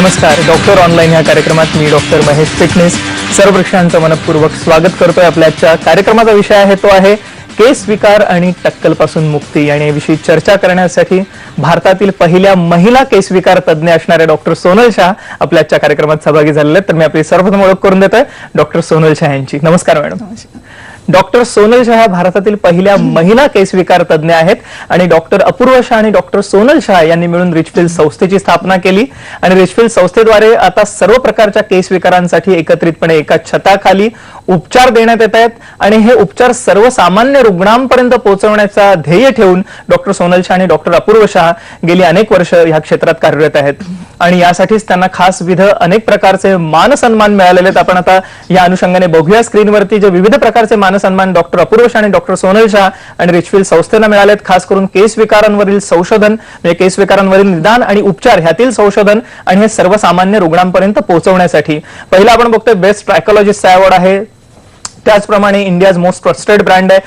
नमस्कार. Doctor online या कार्यक्रमात मी डॉक्टर महेश फिटनेस सर्व प्रेक्षकांचं मनपूर्वक स्वागत करतोय. आपल्या कार्यक्रमाचा विषय आहे तो आहे केस विकार आणि टक्कल पासून मुक्ती. आणि याविषयी चर्चा करण्यासाठी भारतातील पहिल्या महिला केस विकार तज्ञ असणाऱ्या डॉक्टर सोनल शाह आपल्या कार्यक्रमात सहभागी झालेले आहेत. तर मी आपली सर्वप्रथम ओळख करून देतोय डॉक्टर सोनल शाह यांची. नमस्कार मॅडम. डॉक्टर सोनल शाह भारतातील पहिल्या महिला केस विकार तज्ञ आहेत आणि डॉक्टर अपूर्व शाह आणि डॉक्टर सोनल शाह यांनी मिळून रिचफिल्ड संस्थेची स्थापना केली आणि रिचफिल्ड संस्थेद्वारे आता सर्व प्रकारच्या केस विकारांसाठी एकत्रितपणे एका छताखाली उपचार देण्यात येत आहेत आणि हे उपचार सर्वसामान्य रुग्णांपर्यंत पोहोचवण्याचा ध्येय ठेवून डॉक्टर सोनल शाह आणि डॉक्टर अपूर्व शाह गेली अनेक वर्ष या क्षेत्रात कार्यरत आहेत आणि यासाठीच त्यांना खास अनेक प्रकारचे मान सन्मान मिळालेले आहेत. आपण आता या अनुषंगाने बघूया स्क्रीनवरती जे विविध प्रकारचे मान सन्मान डॉक्टर अपूर्व शाह आणि डॉक्टर सोनल शाह आणि रिचफिल्ड संस्थेला मिळालेत. खास करून केस विकारांवरील संशोधन म्हणजे केस विकारांवरील निदान आणि उपचार ह्यातील संशोधन आणि हे सर्वसामान्य रुग्णांपर्यंत पोहोचवण्यासाठी पहिला आपण बघतोय बेस्ट ट्रायकोलॉजिस्ट अवॉर्ड आहे. त्याचप्रमाणे इंडियाज मोस्ट ट्रस्टेड ब्रँड आहे.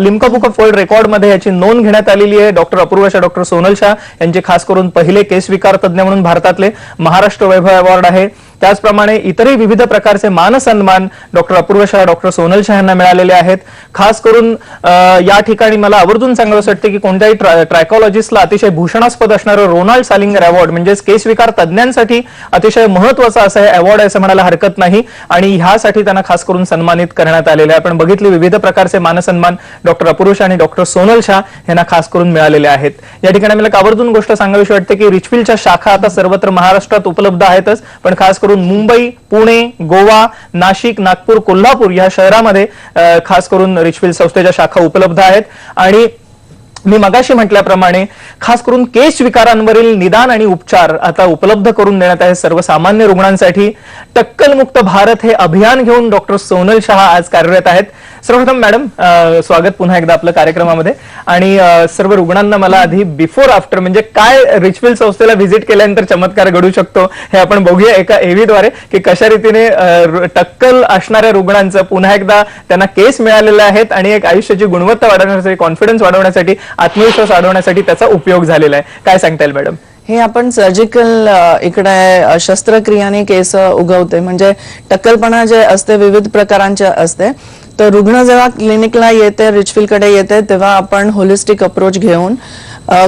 Limca book of world record मध्ये याची नोंद घेण्यात आलेली आहे. डॉक्टर अपूर्व शाह डॉक्टर सोनल शाह यांचे खास करून पहिले केस विकार तज्ञ म्हणून भारतातले महाराष्ट्र वैभव अवॉर्ड आहे. त्याचप्रमाणे इतरही विविध प्रकारचे मान सन्मान डॉक्टर अपूर्व शाह डॉक्टर सोनल शाह यांना मिळालेले आहेत. खास करून या ठिकाणी मला आवर्जून सांगावं वाटतं की कोणत्याही ट्रायकोलॉजिस्टला अतिशय भूषणास्पद असणारं रोनाल्ड सालिंगर अवॉर्ड म्हणजे केस विकार तज्ञांसाठी अतिशय महत्वाचा असा हे अवॉर्ड आहे असं म्हणायला हरकत नाही आणि ह्यासाठी त्यांना खास करून सन्मानित करण्यात आलेले आहे. आपण बघितले विविध प्रकारचे मान सन्मान डॉक्टर अपूर्व शाह आणि डॉक्टर सोनल शाह यांना खास करून मिळालेले आहेत. या ठिकाणी मला आवर्जून गोष्ट सांगावीशी वाटते की रिचफिल्डच्या शाखा आता सर्वत्र महाराष्ट्रात उपलब्ध आहेतच, पण खास करून मुंबई, पुणे, गोवा, नाशिक, नागपूर, कोल्हापूर या शहरामध्ये खास करून रिचफिल्ड संस्थेच्या शाखा उपलब्ध आहेत. आणि मी मगाशी म्हटल्याप्रमाणे खास करून केस विकारांवरील निदान आणि उपचार आता उपलब्ध करून देण्यात आहे सर्वसामान्य रुग्णांसाठी. टक्कल मुक्त भारत हे अभियान घेऊन डॉक्टर सोनल शाह आज कार्यरत आहेत. सर्वप्रथम मॅडम स्वागत पुन्हा एकदा आपल्या कार्यक्रमामध्ये. आणि सर्व रुग्णांना मला आधी बिफोर आफ्टर म्हणजे काय रिचफिल्ड संस्थेला व्हिजिट केल्यानंतर चमत्कार घडू शकतो हे आपण बघूया एका एव्हीद्वारे की कशा रीतीने टक्कल असणाऱ्या रुग्णांचं पुन्हा एकदा त्यांना केस मिळालेले आहेत आणि एक आयुष्याची गुणवत्ता वाढवण्यासाठी कॉन्फिडन्स वाढवण्यासाठी आत्मविश्वास वाढवण्यासाठी त्याचा उपयोग झालेला आहे. काय सांगता येईल मॅडम? हे आपण सर्जिकल इकडे शस्त्रक्रियाने केस उगवते म्हणजे टक्कलपणा जे असते विविध प्रकारांचे असते. तर रुग्ण जेव्हा क्लिनिकला येते रिचफिल्ड कडे येते तेव्हा आपण होलिस्टिक अप्रोच घेऊन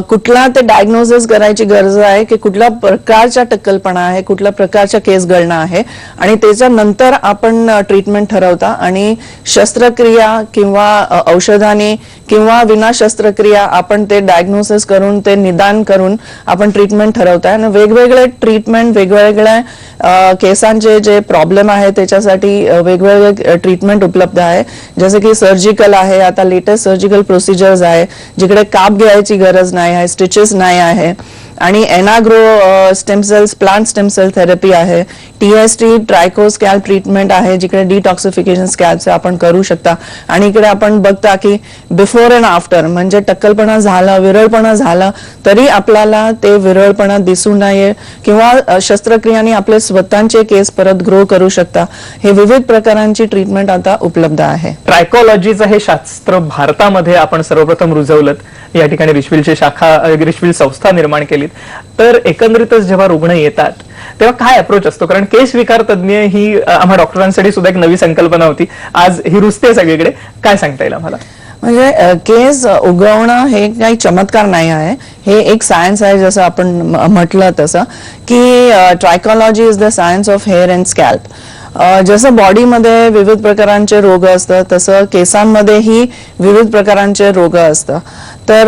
कुठला ते डायग्नोसिस करायची गरज आहे की कुठल्या प्रकारचा टक्कलपणा आहे, कुठल्या प्रकारचा केस गळणं आहे आणि त्याच्यानंतर आपण ट्रीटमेंट ठरवता आणि शस्त्रक्रिया किंवा औषधाने किंवा विना शस्त्रक्रिया आपण ते डायग्नोसिस करून ते निदान करून आपण ट्रीटमेंट ठरवता. आणि वेगवेगळे ट्रीटमेंट वेगवेगळ्या केसांचे जे प्रॉब्लेम आहे त्याच्यासाठी वेगवेगळे ट्रीटमेंट उपलब्ध आहे. जसे की सर्जिकल आहे, आता लेटेस्ट सर्जिकल प्रोसिजर्स आहे जिकडे काप घ्यायची गरज नाही आहे, स्टिचेस नाही आहे. आणि एनाग्रो stem cells plant stem cell therapy आहे. टीएसटी ट्रायको स्कॅल्प ट्रीटमेंट आहे जिकडे डिटॉक्सिफिकेशन स्कॅल्पचे आपण करू शकता. आणि इकडे आपण बघता की बिफोर अँड आफ्टर म्हणजे टक्कलपणा झाला, विरळपणा झाला तरी आपल्याला ते विरळपणा दिसू नये किंवा शस्त्रक्रियाने आपले स्वतःचे केस परत ग्रो करू शकता. हे विविध प्रकारांची ट्रीटमेंट आता उपलब्ध आहे. ट्रायकोलॉजीचं हे शास्त्र भारतामध्ये आपण सर्वप्रथम रुजवलं. या ठिकाणी रिचफिल्डची शाखा रिचफिल्ड संस्था निर्माण केली. तर एकंदरीतच जेव्हा रुग्ण येतात तेव्हा काय अप्रोच असतो? कारण केस विकार तज्ञ ही आम्हा डॉक्टरांसाठी सुद्धा एक नवी संकल्पना होती, आज ही रुजते सगळीकडे. काय सांगता येईल आम्हाला? म्हणजे केस उगवणं हे काही चमत्कार नाही आहे, हे एक सायन्स आहे. जसं आपण म्हटलं तसं की trichology is the science of hair and scalp. जसं बॉडीमध्ये विविध प्रकारांचे रोग असतात तसं केसांमध्येही विविध प्रकारांचे रोग असतात. तर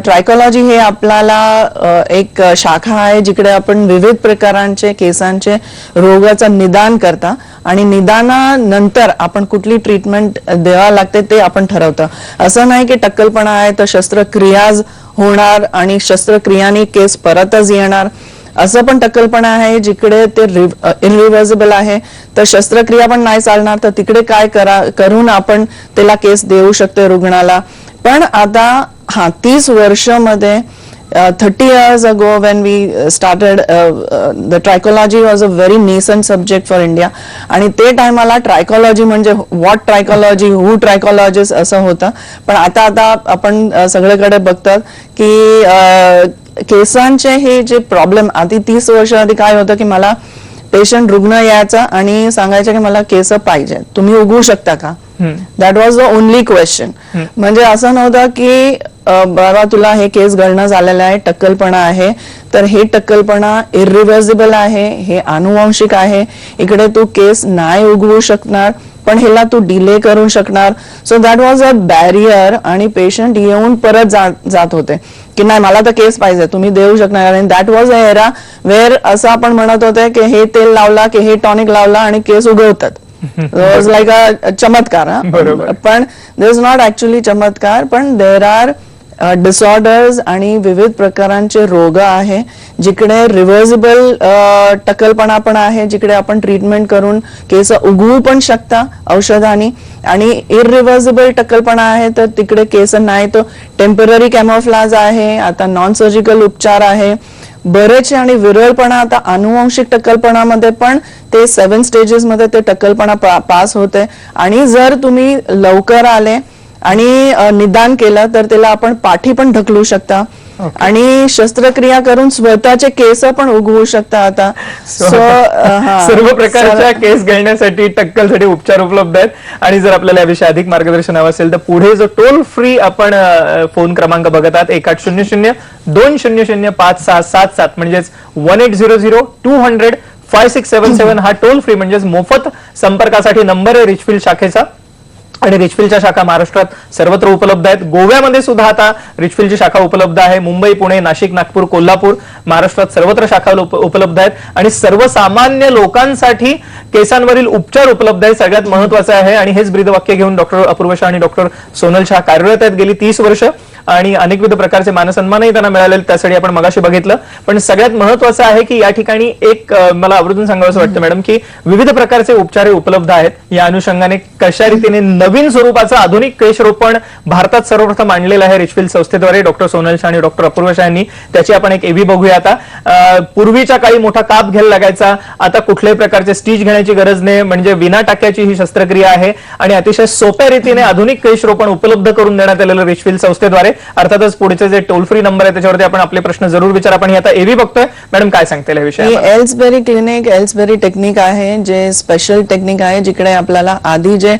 ट्रायकोलॉजी हे आपल्याला एक शाखा आहे जिकडे आपण विविध प्रकारांचे केसांचे रोगाचं निदान करता आणि निदानानंतर आपण कुठली ट्रीटमेंट द्यावा लागते ते आपण ठरवतो. असं नाही की टक्कलपणा आहे तर शस्त्रक्रियाच होणार आणि शस्त्रक्रियाने केस परतच येणार, असं पण टक्कलपणा आहे जिकडे ते इनरिव्हर्सिबल आहे. तर शस्त्रक्रिया पण नाही चालणार तर तिकडे काय करून आपण त्याला केस देऊ शकतो रुग्णाला. पण आता 30 वर्षामध्ये 30 years ago when we started the trichology was a very nascent subject for India आणि ते टाइमला ट्रायकोलॉजी म्हणजे व्हॉट ट्रायकोलॉजी, हू ट्रायकोलॉजिस्ट असं होतं. पण आता आपण सगळीकडे बघतात की केसांचे हे जे प्रॉब्लेम आधी 30 वर्ष आधी काय होतं की मला पेशंट रुग्ण यायचा आणि सांगायचं की मला केस पाहिजे, तुम्ही उगवू शकता का? That was the only question. म्हणजे असं नव्हतं की बाबा तुला हे केस गळणं झालेलं आहे, टक्कलपणा आहे, तर हे टक्कलपणा इरिव्हर्सिबल आहे, हे आनुवंशिक आहे, इकडे तू केस नाही उगवू शकणार पण ह्याला तू डिले करू शकणार. So that was a barrier आणि पेशंट येऊन परत जात होते की नाही मला तर केस पाहिजे, तुम्ही देऊ शकणार. आणि that was a era where असं आपण म्हणत होते की हे तेल लावला की हे टॉनिक लावला आणि केस उगवतात. वॉज लाईक अ चमत्कार. पण देर इज नॉट ऍक्च्युअली चमत्कार, पण देर आर डिसऑर्डर्स आणि विविध प्रकारांचे रोग आहे जिकडे रिव्हर्सिबल टक्कलपणा पण आहे, जिकडे आपण ट्रीटमेंट करून केस उगवू पण शकता औषधांनी. आणि इरिव्हर्सिबल टक्कलपणा आहे तर तिकडे केस नाही, तो टेम्पररी कॅमोफ्लाज आहे. आता नॉन सर्जिकल उपचार आहे बरेचसे. आणि विरळपणा आता आनुवंशिक टक्कलपणामध्ये पण ते 7 स्टेजेस मध्ये ते टक्कलपणा पास होते. आणि जर तुम्ही लवकर आले आणि निदान केलं तर त्याला आपण पाठी पण ढकलू शकता आणि शस्त्रक्रिया करून स्वतःचे केस पण उगवू शकता. आता सर्व प्रकारच्या केस गळण्यासाठी टक्कलसाठी उपचार उपलब्ध आहेत. आणि जर आपल्याला याविषयी अधिक मार्गदर्शन हवं असेल तर पुढे जो टोल फ्री आपण फोन क्रमांक बघत आहात 1800-200-5677 म्हणजेच 1800-200-5677 हा टोल फ्री म्हणजेच मोफत संपर्कासाठी नंबर आहे रिचफिल्ड शाखेचा. आणि रिचफिल्डच्या शाखा महाराष्ट्रात सर्वत्र उपलब्ध आहेत. गोव्यामध्ये सुद्धा आता रिचफिल्डची शाखा उपलब्ध आहे. मुंबई, पुणे, नाशिक, नागपूर, कोल्हापूर महाराष्ट्रात सर्वत्र शाखा उपलब्ध आहेत. आणि सर्वसामान्य लोकांसाठी केसांवरील उपचार उपलब्ध आहेत, सगळ्यात महत्वाचं आहे. आणि हेच ब्रीदवाक्य घेऊन डॉक्टर अपूर्व शाह आणि डॉक्टर सोनल शाह कार्यरत आहेत गेली 30 वर्ष. आणि अनेकविध प्रकारचे मानसन्मानही त्यांना मिळाले, त्यासाठी आपण मगाशी बघितलं. पण सगळ्यात महत्वाचं आहे की या ठिकाणी एक मला आवर्जून सांगावं असं वाटतं मॅडम की विविध प्रकारचे उपचार उपलब्ध आहेत. या अनुषंगाने कशा रीतीने नवीन स्वरूपाचं आधुनिक केशरोपण भारतात सर्वप्रथम आणलेलं आहे रिचफिल्ड संस्थेद्वारे डॉक्टर सोनल शाह आणि डॉक्टर अपूर्व शाह यांनी. त्याची आपण एक एव्ही बघूया आता. पूर्वीच्या काळी मोठा काप घ्यायला लागायचा, आता कुठल्याही प्रकारचे स्टिच घेण्याची गरज नाही, म्हणजे विना टाक्याची ही शस्त्रक्रिया आहे. आणि अतिशय सोप्या रीतीने आधुनिक केशरोपण उपलब्ध करून देण्यात आलेलं रिचफिल्ड संस्थेद्वारे. अर्थातच पुढचे जे टोल फ्री नंबर आहे त्याच्यावरती आपण आपले प्रश्न जरूर विचार. आपण आता एव्ही बघतोय, मॅडम काय सांगता या विषयी? एल्सबेरी क्लिनिक, एल्सबेरी टेक्निक आहे, जे स्पेशल टेक्निक आहे जिकडे आपल्याला आधी जे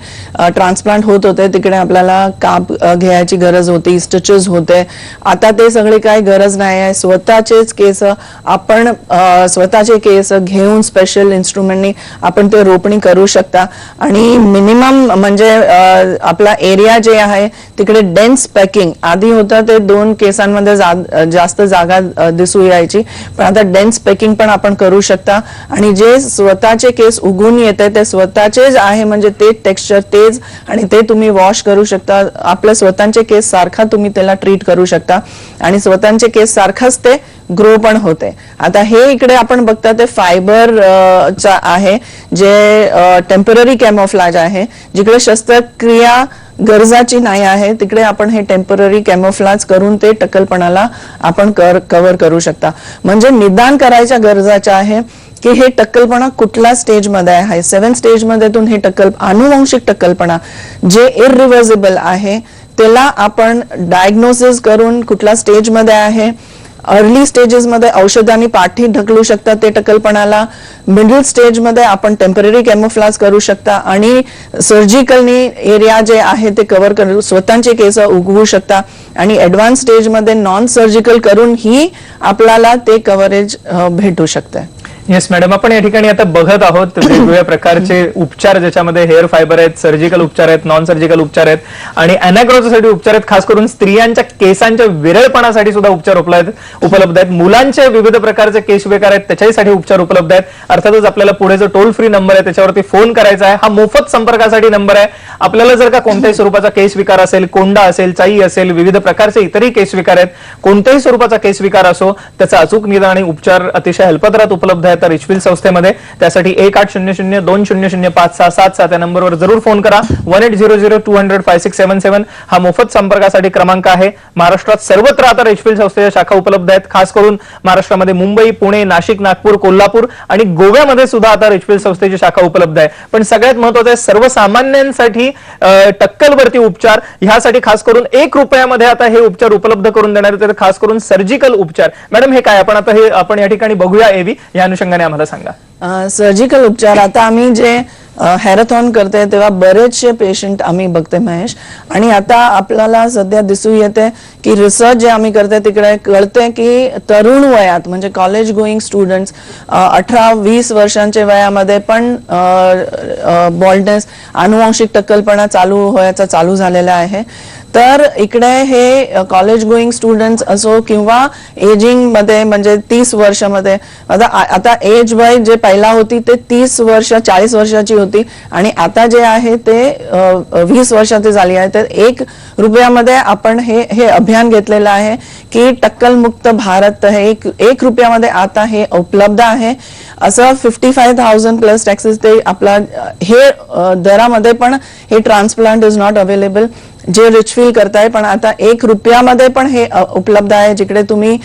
ट्रान्सप्लांट होत होते तिकडे आपल्याला काप घ्यायची गरज होती, स्टिचेस होते. आता ते सगळी काही गरज नाही आहे. स्वतःचेच केस आपण स्वतःचे केस घेऊन स्पेशल इन्स्ट्रुमेंटनी आपण ते रोपणी करू शकता. आणि मिनिमम म्हणजे आपला एरिया जे आहे तिकडे डेन्स पॅकिंग आधी होतं ते 2 केसांमध्ये जास्त जागा दिसू यायची, पण आता डेन्स पॅकिंग पण आपण करू शकता. आणि जे स्वतःचे केस उगवून येते ते स्वतःचेच आहे, म्हणजे ते टेक्स्चर तेच, आणि ते तुम्ही वॉश करू शकता. आपल्या स्वतःचे केस सारखा तुम्ही त्याला ट्रीट करू शकता आणि स्वतःचे केस सारखाच ते ग्रो पण होते. आता हे इकडे आपण बघता ते फायबर चा आहे, जे टेम्पररी कॅमोफ्लाज आहे. जिकडे शस्त्रक्रिया गरजाची नाही आहे तिकडे आपण हे टेम्पररी कॅमोफ्लाज करून ते टक्कलपणाला आपण कव्हर करू शकता. म्हणजे निदान करायच्या गरजाच्या आहे की हे टक्कलपणा कुठल्या स्टेजमध्ये आहे. 7 स्टेजमध्येतून हे आनुवंशिक टक्कलपणा जे इरिव्हर्सिबल आहे त्याला आपण डायग्नोसिस करून कुठल्या स्टेजमध्ये आहे. अर्ली स्टेजेस मध्ये औषधांनी पाठी ढकलू शकता ते टक्कलपणाला. मिडल स्टेज मध्ये आपण टेम्पररी कॅमोफ्लाज करू शकता आणि सर्जिकलनी एरिया जे आहे ते कव्हर करू, स्वतःचे केस उगवू शकता. आणि ऍडव्हान्स स्टेज मध्ये नॉन सर्जिकल करून ही आपल्याला ते कव्हरेज भेटू शकते. येस मॅडम, आपण या ठिकाणी आता बघत आहोत वेगवेगळ्या प्रकारचे उपचार, ज्याच्यामध्ये हेअर फायबर आहेत, सर्जिकल उपचार आहेत, नॉन सर्जिकल उपचार आहेत आणि अॅनाग्रोसाठी उपचार आहेत. खास करून स्त्रियांच्या केसांच्या विरळपणासाठी सुद्धा उपचार उपलब्ध आहेत. मुलांचे विविध प्रकारचे केस विकार आहेत त्याच्यासाठी उपचार उपलब्ध आहेत. अर्थातच आपल्याला पुढे जो टोल फ्री नंबर आहे त्याच्यावरती फोन करायचा आहे. हा मोफत संपर्कासाठी नंबर आहे. आपल्याला जर का कोणत्याही स्वरूपाचा केस विकार असेल, कोंडा असेल, चाई असेल, विविध प्रकारचे इतरही केस विकार आहेत, कोणत्याही स्वरूपाचा केस विकार असो त्याचा अचूक निदान आणि उपचार अतिशय अल्पदरात उपलब्ध आहेत. आता रिचविल संस्थेमध्ये. त्यासाठी 1800-200-5677 या नंबरवर जरूर फोन करा. 1800-200-5677 हा मोफत संपर्कासाठी क्रमांक आहे. महाराष्ट्रात सर्वत्र आता रिचविल संस्थेच्या शाखा उपलब्ध आहेत. खास करून महाराष्ट्रामध्ये मुंबई, पुणे, नाशिक, नागपूर, कोल्हापूर आणि गोव्यामध्ये सुद्धा आता रिचविल संस्थेची शाखा उपलब्ध आहे. पण सगळ्यात महत्त्वाचं आहे, सर्वसामान्यांसाठी टक्कलवरती उपचार, ह्यासाठी खास करून 1 रुपयामध्ये आता हे उपचार उपलब्ध करून देणार आहेत. खास करून सर्जिकल उपचार. मॅडम हे काय आपण या ठिकाणी बघूया एवी, या अनुषंगाने आम्हाला सांगा. सर्जिकल उपचार आता आम्ही जे हॅरेथॉन करते तेव्हा बरेचसे पेशंट आम्ही बघते महेश, आणि आता आपल्याला सध्या दिसू येते की रिसर्च जे आम्ही करते तिकडे कळते की तरुण वयात म्हणजे कॉलेज गोईंग स्टुडंट्स 18-20 वर्षांच्या वयामध्ये पण बॉल्डनेस, अनुवांशिक टक्कलपणा चालू झालेला आहे. तर इकडे हे कॉलेज गोईंग स्टुडंट्स असो किंवा एजिंग मध्ये म्हणजे 30 वर्षामध्ये, आता एज वाय जे पहिला होती ते 30 वर्ष 40 वर्षाची होती आणि आता जे आहे ते 20 वर्षाची झाली आहे. तर 1 रुपयामध्ये आपण हे अभियान घेतलेलं आहे की टक्कल मुक्त भारत हे 1 रुपयामध्ये आता हे उपलब्ध आहे. असं 55,000 प्लस टॅक्सेस ते आपला हे दरामध्ये पण हे ट्रान्सप्लांट इज नॉट अवेलेबल जे रिचफिल करताय, पण आता 1 रुपयामध्ये पण हे उपलब्ध आहे, जिकडे तुम्ही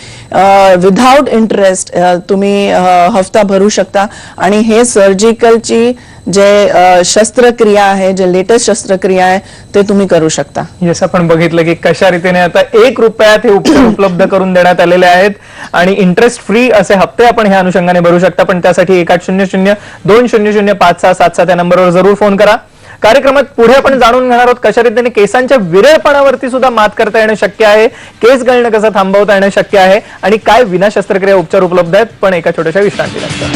विदाउट इंटरेस्ट तुम्ही हफ्ता भरू शकता. आणि हे सर्जिकलची जे शस्त्रक्रिया आहे, जे लेटेस्ट शस्त्रक्रिया आहे ते तुम्ही करू शकता. येस, आपण बघितलं की कशा रीतीने आता 1 रुपयात हे उपचार उपलब्ध करून देण्यात आलेले आहेत आणि इंटरेस्ट फ्री असे हप्ते आपण ह्या अनुषंगाने भरू शकता. पण त्यासाठी 1800-200-5677 या नंबरवर जरूर फोन करा. कार्यक्रमात पुढे आपण जाणून घेणार आहोत कशा रीतीने केसांच्या विरळपणावरती सुद्धा मात करता येणं शक्य आहे, केस गळणं कसं थांबवता येणं शक्य आहे आणि काय विना शस्त्रक्रिया उपचार उपलब्ध आहेत. पण एका छोट्याशा विश्रांतीनंतर.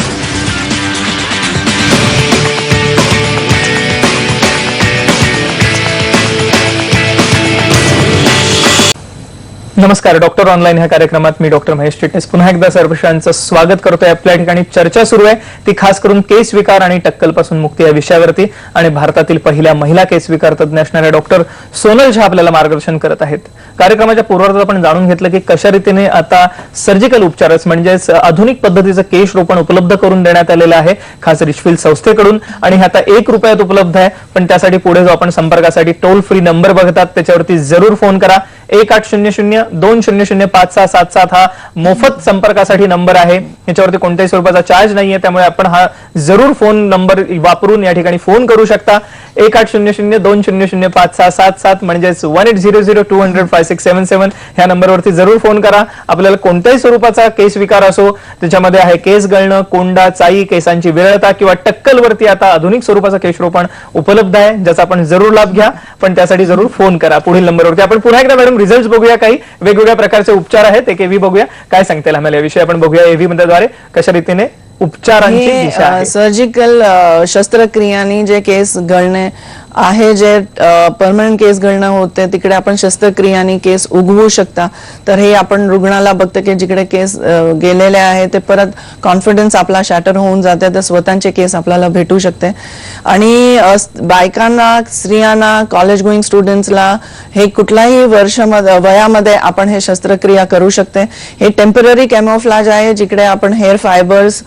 नमस्कार, डॉक्टर ऑनलाईन ह्या कार्यक्रमात मी डॉक्टर महेश फिटनेस पुन्हा एकदा सर्वांचं स्वागत करतोय. आपल्या ठिकाणी चर्चा सुरू आहे ती खास करून केस विकार आणि टक्कल पासून मुक्ती या विषयावरती, आणि भारतातील पहिल्या महिला केस विकार तज्ञ असणाऱ्या डॉक्टर सोनल झा आपल्याला मार्गदर्शन करत आहेत. कार्यक्रमाच्या पूर्वार्धात आपण जाणून घेतलं की कशा रीतीने आता सर्जिकल उपचारच म्हणजेच आधुनिक पद्धतीचं केश रोपण उपलब्ध करून देण्यात आलेलं आहे खास रिचफिल संस्थेकडून, आणि हे आता 1 रुपयात उपलब्ध आहे. पण त्यासाठी पुढे जो आपण संपर्कासाठी टोल फ्री नंबर बघतात त्याच्यावरती जरूर फोन करा. 1800-200-5677 हा मोफत संपर्कासाठी नंबर आहे. याच्यावरती कोणत्याही स्वरूपाचा चार्ज नाहीये, त्यामुळे आपण हा जरूर फोन नंबर वापरून या ठिकाणी फोन करू शकता. 1800-200-5677 म्हणजेच 1800-200-5677 ह्या नंबरवरती जरूर फोन करा. आपल्याला कोणत्याही स्वरूपाचा केस विकार असो, त्याच्यामध्ये आहे केस गळणं, कोंडा, चाई, केसांची विरळता किंवा टक्कलवरती आता आधुनिक स्वरूपाचा केशरोपण उपलब्ध आहे, ज्याचा आपण जरूर लाभ घ्या. पण त्यासाठी जरूर फोन करा पुढील नंबरवरती. आपण पुन्हा एकदा मॅडम रिझल्ट बघूया. काही वेगवेगळ्या प्रकारचे उपचार आहेत, एक एव्ही बघूया काय सांगतील आम्हाला याविषयी. आपण बघूया एव्ही द्वारे कशा रीतीने उपचारांची दिशा आहे. सर्जिकल शस्त्रक्रियांनी जे केस गळणे आहे, जे परमनंट केस गळणं होते तिकडे आपण शस्त्रक्रियांनी केस उगवू शकता. तर हे आपण रुग्णाला बघतो की जिकडे केस गेलेले आहे ते परत कॉन्फिडन्स आपला शॅटर होऊन जाते, तर स्वतःचे केस आपल्याला भेटू शकते. आणि बायकांना, स्त्रियांना, कॉलेज गोईंग स्टुडंट्सला हे कुठल्याही वयामध्ये आपण हे शस्त्रक्रिया करू शकते. हे टेम्पररी कॅमोफ्लाज आहे, जिकडे आपण हेअर फायबर्स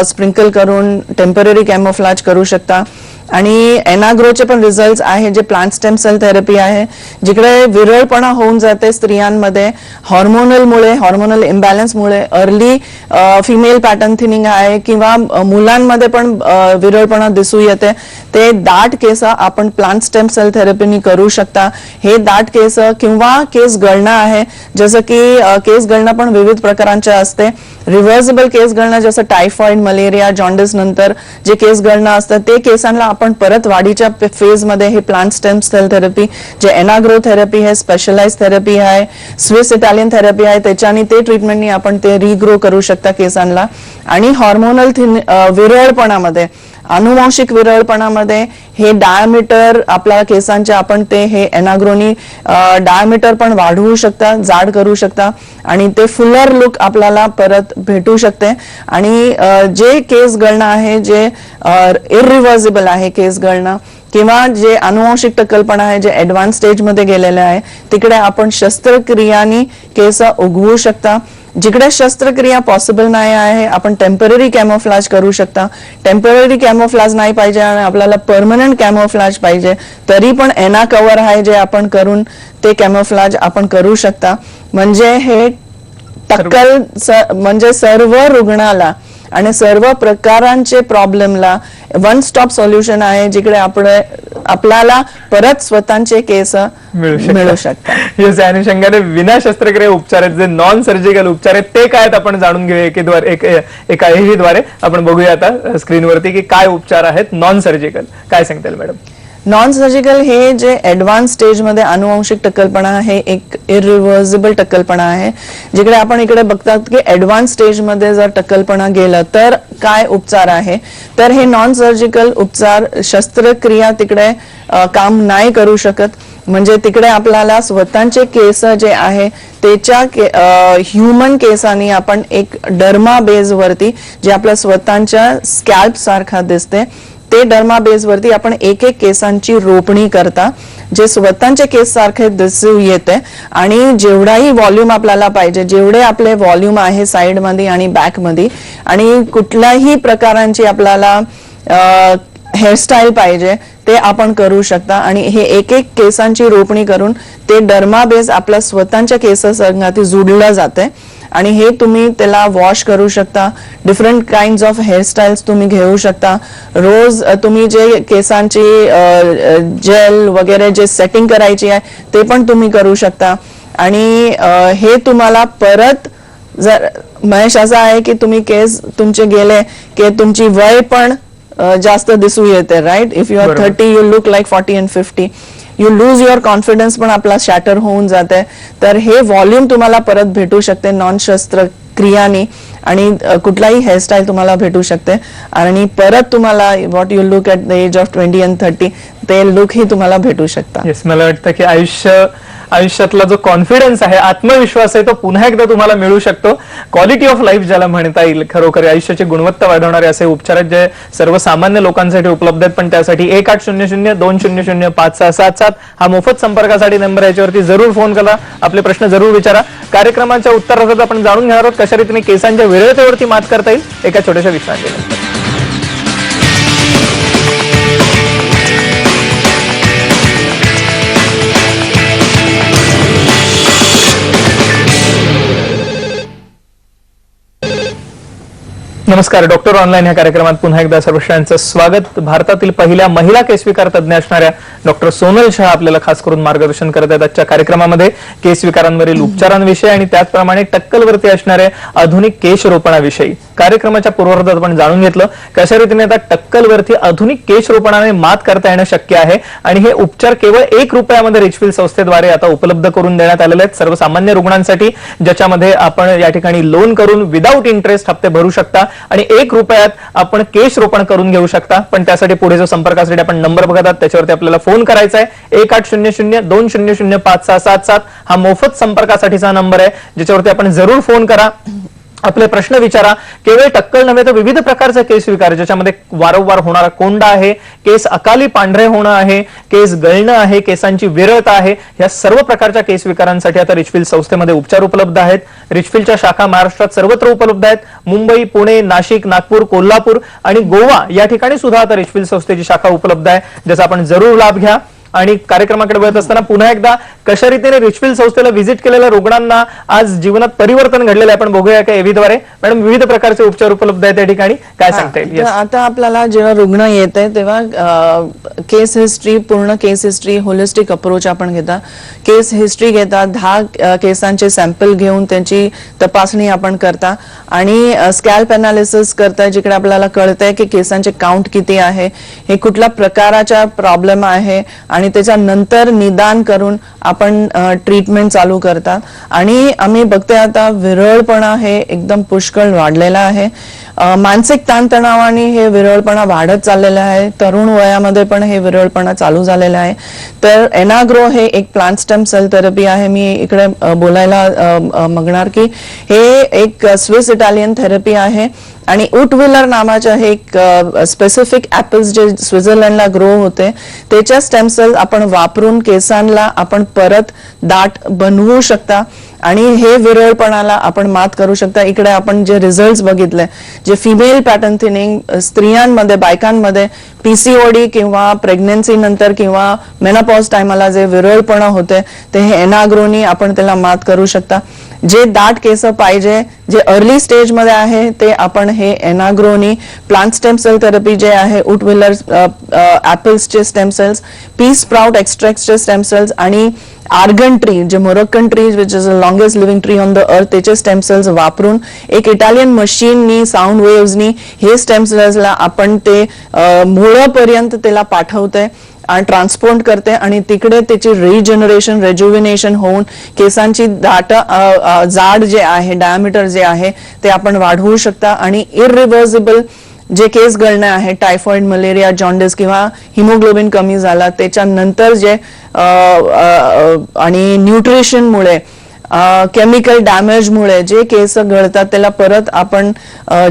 स्प्रिंकल करून टेम्पररी कॅमोफ्लाज करू शकता. आणि एनाग्रोचे पण रिझल्ट आहे, जे प्लांट स्टेम सेल थेरपी आहे, जिकडे विरळपणा होऊन जाते स्त्रियांमध्ये हॉर्मोनल इम्बॅलन्समुळे. अर्ली फिमेल पॅटर्न थिनिंग आहे किंवा मुलांमध्ये पण विरळपणा दिसू येते. ते दाट केस आपण प्लांट स्टेम सेल थेरपीनी करू शकता. हे दाट केस किंवा केस गळणं आहे, जसं की केस गळणं पण विविध प्रकारांचे असते. रिव्हर्सिबल केस गळणं जसं टायफॉइड, मलेरिया, जॉन्डिस नंतर जे केस गळणं असतं ते केसांना आपण परत वाढीच्या फेज मध्ये हे प्लांट स्टेम सेल थेरपी, जे एनाग्रो थेरपी आहे, स्पेशलाइज थेरपी आहे, स्विस इटालियन थेरपी आहे, त्याच्यानी ते ट्रीटमेंटनी आपण ते रिग्रो करू शकता केसांना. आणि हॉर्मोनल विरळपणामध्ये, अनुवांशिक विरळपणामध्ये हे डायमीटर आपल्या केसांचे आपण ते हे एनाग्रोनी डायमीटर पण वाढवू शकता, जाड करू शकता आणि ते फुलर लुक आपल्याला परत भेटू शकते. आणि जे केस गळणं आहे, जे इरिव्हर्सिबल आहे केस गळणं किंवा जे अनुवांशिक टक्कलपणा आहे, जे ऍडव्हान्स स्टेज मध्ये गेलेले आहे, तिकडे आपण शस्त्रक्रियांनी केस उगवू शकता. जिकडे शस्त्रक्रिया पॉसिबल नाही आहे आपण टेम्पररी कॅमोफ्लॅज करू शकता. टेम्पररी कॅमोफ्लॅज नाही पाहिजे आणि आपल्याला परमनंट कॅमोफ्लॅज पाहिजे तरी पण एना कव्हर आहे जे आपण करून ते कॅमोफ्लॅज आपण करू शकता. म्हणजे हे टक्कल म्हणजे सर्व रुग्णाला आणि सर्व प्रकारांचे प्रॉब्लेमला वन स्टॉप सोल्युशन आहे जिकडे आपल्याला परत स्वतःचे केस मिळू शकतात. येस, या अनुषंगाने विना शस्त्रक्रिया उपचार आहेत जे नॉन सर्जिकल उपचार आहेत ते काय आहेत आपण जाणून घेऊया एका एहीद्वारे. आपण बघूया आता स्क्रीनवरती की काय उपचार आहेत नॉन सर्जिकल. काय सांगता येईल मॅडम? नॉन सर्जिकल हे जे ऍडव्हान्स स्टेज मध्ये अनुवंशिक टक्कलपणा हे एक इरिव्हर्सिबल टक्कलपणा आहे. जिकडे आपण इकडे बघतात की ऍडव्हान्स स्टेज मध्ये जर टक्कलपणा गेलं तर काय उपचार आहे. तर हे नॉन सर्जिकल उपचार शस्त्रक्रिया तिकडे काम नाही करू शकत. म्हणजे तिकडे आपल्याला स्वतःचे केस जे आहे त्याच्या ह्युमन केसांनी आपण एक डर्मा बेस वरती जे आपल्या स्वतःच्या स्कॅल्प सारखा दिसते ते डर्मा बेस वरती आपण एक एक केसांची रोपणी करता जे स्वतःचे केस सारखे दिसू येते आणि जेवढाही व्हॉल्यूम आपल्याला पाहिजे जेवढे आपले व्हॉल्यूम आहे साइड मध्ये आणि बॅक मध्ये आणि कुठल्याही प्रकारांची आपल्याला हेअरस्टाईल पाहिजे ते आपण करू शकता. आणि हे एक एक केसांची रोपणी करून ते डर्मा बेस आपल्या स्वतःच्या केसांसंगती जुडलं जाते आणि हे तुम्ही त्याला वॉश करू शकता. डिफरंट काइंड ऑफ हेअरस्टाईल्स तुम्ही घेऊ शकता. रोज तुम्ही जे केसांची जेल वगैरे जे सेटिंग करायची आहे ते पण तुम्ही करू शकता. आणि हे तुम्हाला परत जर महेश असं आहे की तुम्ही केस तुमचे गेले की तुमची वय पण जास्त दिसू येते. Right, if you are 30 you look like 40 and 50. You lose your confidence पण आपला शॅटर होऊन जाते. तर हे व्हॉल्यूम तुम्हाला परत भेटू शकते नॉन शस्त्रक्रियानी आणि कुठलाही हेअरस्टाईल तुम्हाला भेटू शकते आणि परत तुम्हाला what you look at the age of 20 and 30 ते लुक ही तुम्हाला भेटू शकता. येस, मला वाटतं की आयुष्यातला जो कॉन्फिडन्स आहे आत्मविश्वास आहे तो पुन्हा एकदा तुम्हाला मिळू शकतो. क्वालिटी ऑफ लाईफ ज्याला म्हणता येईल, खरोखर आयुष्याची गुणवत्ता वाढवणारे असे उपचार आहेत जे सर्वसामान्य लोकांसाठी उपलब्ध आहेत. पण त्यासाठी 1800-200-5677 हा मोफत संपर्कासाठी नंबर, याच्यावरती जरूर फोन करा, आपले प्रश्न जरूर विचारा. कार्यक्रमाच्या उत्तरार्धात आपण जाणून घेणार आहोत कशा रीतीने केसांच्या विरळतेवरती मात करता येईल एका छोट्याशा विश्रांतीनंतर. नमस्कार, डॉक्टर ऑनलाईन या कार्यक्रमात पुन्हा एकदा सर्वांचं स्वागत. भारतातील पहिल्या महिला केस विकार तज्ञ असणाऱ्या डॉक्टर सोनल शहा आपल्याला खास करून मार्गदर्शन करत आहेत आजच्या कार्यक्रमामध्ये केस विकारांवरील उपचारांविषयी आणि त्याचप्रमाणे टक्कलवरती असणाऱ्या आधुनिक केश रोपणाविषयी. कार्यक्रमाच्या पूर्वार्धात आपण जाणून घेतलं कशा रीतीने आता टक्कलवरती आधुनिक केश रोपणाने मात करता येणं शक्य आहे आणि हे उपचार केवळ ₹1 रिचफिल संस्थेद्वारे आता उपलब्ध करून देण्यात आलेले आहेत सर्वसामान्य रुग्णांसाठी, ज्याच्यामध्ये आपण या ठिकाणी लोन करून विदाऊट इंटरेस्ट हप्ते भरू शकता आणि ₹1 आपण केश रोपण करून घेऊ शकता. पण त्यासाठी पुढे जो संपर्कासाठी आपण नंबर बघत आहात त्याच्यावरती आपल्याला फोन करायचा आहे. 1800-200-5677 हा मोफत संपर्कासाठीचा नंबर आहे, ज्याच्यावरती आपण जरूर फोन करा, आपले प्रश्न विचारा. केवळ टक्कल नव्हे तर विविध प्रकारचे केस विकार ज्याच्यामध्ये वारंवार होणारा कोंडा आहे, केस अकाली पांढरे होणं आहे, केस गळणं आहे, केसांची विरळता आहे, या सर्व प्रकारच्या केस विकारांसाठी आता रिचफिल संस्थेमध्ये उपचार उपलब्ध आहेत. रिचफिलच्या शाखा महाराष्ट्रात सर्वत्र उपलब्ध आहेत. मुंबई, पुणे, नाशिक, नागपूर, कोल्हापूर आणि गोवा या ठिकाणी सुद्धा आता रिचफिल संस्थेची शाखा उपलब्ध आहे, ज्याचा आपण जरूर लाभ घ्या. आणि कार्यक्रमाकडे वळत असताना पुन्हा एकदा कशा रीतीने रिचफिल संस्थेला व्हिजिट केलेल्या रुग्णांना आज जीवनात परिवर्तन घडलेलं आहे आपण बघूया का एव्हीद्वारे. मॅडम, विविध प्रकारचे उपचार उपलब्ध आहेत त्या ठिकाणी, काय सांगता येईल? आता आपल्याला जेव्हा रुग्ण येते तेव्हा केस हिस्ट्री, पूर्ण केस हिस्ट्री, होलिस्टिक अप्रोच आपण घेता. केस हिस्ट्री घेता, 10 केसांचे सॅम्पल घेऊन त्यांची तपासणी आपण करता आणि स्कॅल्प अनालिसिस करता, जिकडे आपल्याला कळतंय की केसांचे काउंट किती आहे, हे कुठल्या प्रकाराचा प्रॉब्लेम आहे आणि त्याच्यानंतर निदान करून आपण ट्रीटमेंट चालू करतात. आणि आम्ही बघतोय आता विरळपणा हे एकदम पुष्कळ वाढलेला आहे. मानसिक ताणतणावाने हे विरळपणा वाढत चाललेला आहे. तरुण वयामध्ये पण हे विरळपणा चालू झालेला आहे. तर एनाग्रो हे एक प्लांट स्टेम सेल थेरपी आहे. मी इकडे बोलायला मागणार की हे एक स्विस इटालियन थेरपी आहे आणि उटविलर नावाचं हे एक स्पेसिफिक ऍपल्स जे स्वित्झर्लंडला ग्रो होते त्याच्या स्टेम सेल आपण वापरून केसांना आपण परत दाट बनवू शकता आणि हे विरळपणाला आपण मात करू शकता. इकडे आपण जे रिझल्ट बघितले, जे फिमेल पॅटर्न थिनिंग स्त्रियांमध्ये, बायकांमध्ये पीसीओडी किंवा प्रेग्नन्सी नंतर किंवा मेनोपॉज टायमाला जे विरळपणा होते ते हे एनाग्रोनी आपण त्याला मात करू शकता. जे दाट केस पाहिजे, जे अर्ली स्टेज मध्ये आहे, ते आपण हे एनाग्रोनी, प्लांट स्टेम सेल थेरपी जे आहे, उट व्हिलर ऍपल्सचे स्टेम सेल्स, पी स्प्राउट एक्स्ट्रॅक्टचे स्टेम सेल्स आणि आर्गन ट्री, जे Moroccan tree which is the longest living tree on the earth, त्याचे स्टेम सेल्स वापरून एक इटालियन मशीननी, साऊंड वेव्हजनी हे स्टेम सेल्सला आपण ते मुळापर्यंत त्याला पाठवते आणि ट्रान्सपोर्ट करते आणि तिकडे त्याची रिजनरेशन, रेज्युविनेशन होऊन केसांची जाड जे आहे, डायमीटर जे आहे ते आपण वाढवू शकता आणि इरिव्हर्सिबल जे केस गळणे आहे, टायफॉइड, मलेरिया, जॉन्डिस किंवा हिमोग्लोबिन कमी झाला त्याच्यानंतर जे आणि न्यूट्रिशनमुळे, केमिकल डॅमेजमुळे जे केस गळतात त्याला परत आपण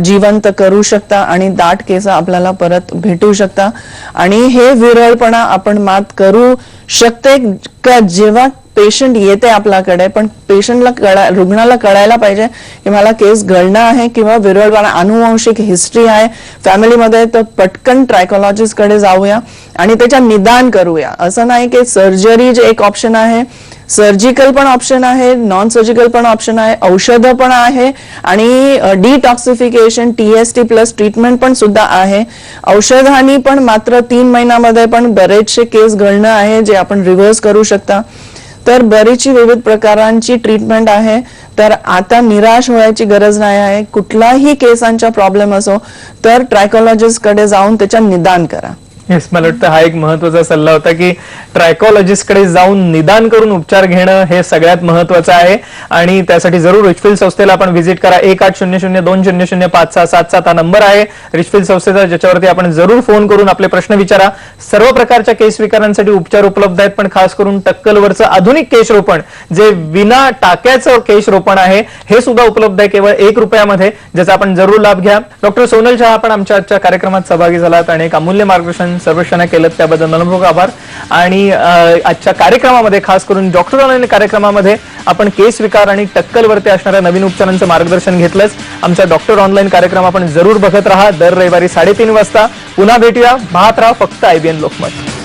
जिवंत करू शकता आणि दाट केस आपल्याला परत भेटू शकता. आणि हे विरळपणा आपण मात करू शकते का जेव्हा पेशंट येते आपल्याकडे, पण पेशंटला रुग्णाला कळायला पाहिजे की मला केस गळणं आहे किंवा विरळपणा, अनुवांशिक हिस्ट्री आहे फॅमिलीमध्ये, तर पटकन ट्रायकोलॉजिस्ट कडे जाऊया आणि त्याच्या निदान करूया. असं नाही की सर्जरी जे एक ऑप्शन आहे, सर्जिकल पण ऑप्शन आहे, नॉन सर्जिकल पण ऑप्शन आहे, औषधं पण आहे आणि डिटॉक्सिफिकेशन, TST प्लस ट्रीटमेंट पण सुद्धा आहे. औषधांनी पण मात्र 3 महिन्यामध्ये पण बरेचसे केस गळणं आहे जे आपण रिव्हर्स करू शकता. तर बरीचशी विविध प्रकारांची ट्रीटमेंट आहे. तर आता निराश व्हायची गरज नाही आहे. कुठलाही केसांचा प्रॉब्लेम असो तर ट्रायकोलॉजिस्ट कडे जाऊन त्याच्या निदान करा. येस, मला वाटतं हा एक महत्वाचा सल्ला होता की ट्रायकोलॉजिस्ट कडे जाऊन निदान करून उपचार घेणं हे सगळ्यात महत्वाचं आहे आणि त्यासाठी जरूर रिचफिल्ड संस्थेला आपण व्हिजिट करा. 1800-200-5677 हा नंबर आहे रिचफिल्ड संस्थेचा, ज्याच्यावरती आपण जरूर फोन करून आपले प्रश्न विचारा. सर्व प्रकारच्या केस विकारांसाठी उपचार उपलब्ध आहेत, पण खास करून टक्कलवरचं आधुनिक केश रोपण जे विना टाक्याचं केश रोपण आहे हे सुद्धा उपलब्ध आहे केवळ ₹1 ज्याचा आपण जरूर लाभ घ्या. डॉक्टर सोनल शहा आपण आमच्या आजच्या कार्यक्रमात सहभागी झालात आणि एक अमूल्य मार्गदर्शन सर्वेक्षण केलं, त्याबद्दल मनपूर्वक आभार. आणि आजच्या कार्यक्रमामध्ये, खास करून डॉक्टर ऑनलाईन कार्यक्रमामध्ये, आपण केस विकार आणि टक्कलवरती असणाऱ्या नवीन उपचारांचं मार्गदर्शन घेतलंच. आमचा डॉक्टर ऑनलाईन कार्यक्रम आपण जरूर बघत राहा. दर रविवारी 3:30 वाजता पुन्हा भेटूया. पाहत राहा फक्त IBN लोकमत.